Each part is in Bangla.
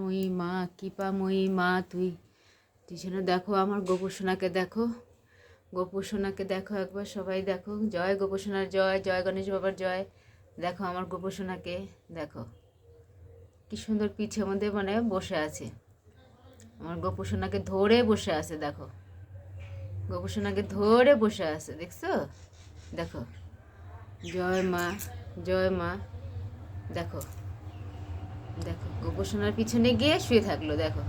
মই মা কৃপাময়ী মা তুই যেন দেখো আমার গোপুসোনাকে দেখো, গোপুসোনাকে দেখো একবার সবাই দেখো। জয় গোপুসোনার জয়, জয় গণেশ বাবার জয়। দেখো আমার গোপুসোনাকে দেখো, কি সুন্দর পিঠের মধ্যে মানে বসে আছে। আমার গোপুসোনাকে ধরে বসে আছে দেখো, গোপুসোনাকে ধরে বসে আছে দেখছো, দেখো। জয় মা, জয় মা। দেখো দেখো গোপুসোনার পিছনে গিয়ে শুয়ে থাকলো। দেখো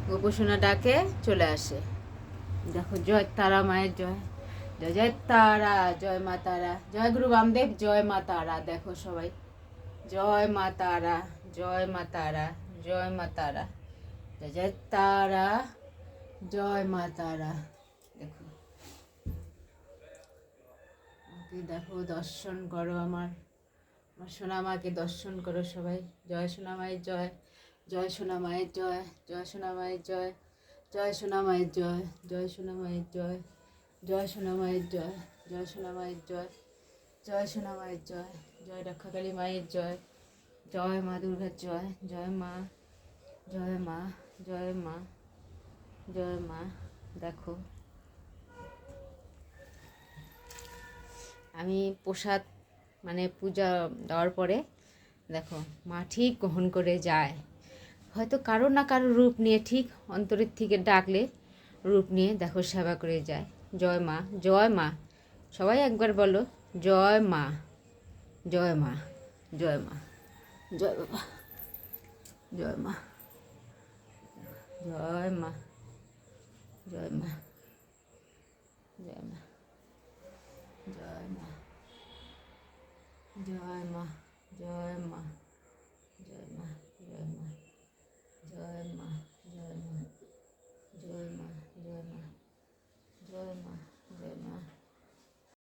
গোপুসোনা ডাকে চলে আসে। দেখো জয় তারা মায়ের জয়, জয় জয় তারা, জয় মা তারা, জয় গুরু বামদেব, জয় মা তারা। দেখো সবাই জয় মা তারা, জয় মা তারা, জয় মা তারা, জয় জয় তারা, জয় মা তারা। দেখো দেখো দর্শন করো আমার সোনা মাকে দর্শন করো সবাই। জয় সোনা মায়ের জয়, জয় সোনা মায়ের জয়, জয় সোনা মায়ের জয়, জয় সোনা মায়ের জয়, জয় সোনা মায়ের জয়, জয় সোনা মায়ের জয়, জয় সোনা মায়ের জয়, জয় সোনা মায়ের জয়, জয় রক্ষাকালী মায়ের জয়, জয় মা দুর্গার জয়, জয় মা, জয় মা, জয় মা, জয় মা। দেখো আমি প্রসাদ মানে পূজা দেওয়ার পরে দেখো মা ঠিক গ্রহণ করে যায়, হয়তো কারো না কারো রূপ নিয়ে, ঠিক অন্তরের থেকে ডাকলে রূপ নিয়ে দেখো সেবা করে যায়। জয় মা, জয় মা, সবাই একবার বলো জয় মা, জয় মা, জয় মা, জয় বাবা, জয় মা, জয় মা, জয় মা, জয় মা, জয় মা, জয় মা, জয় মা।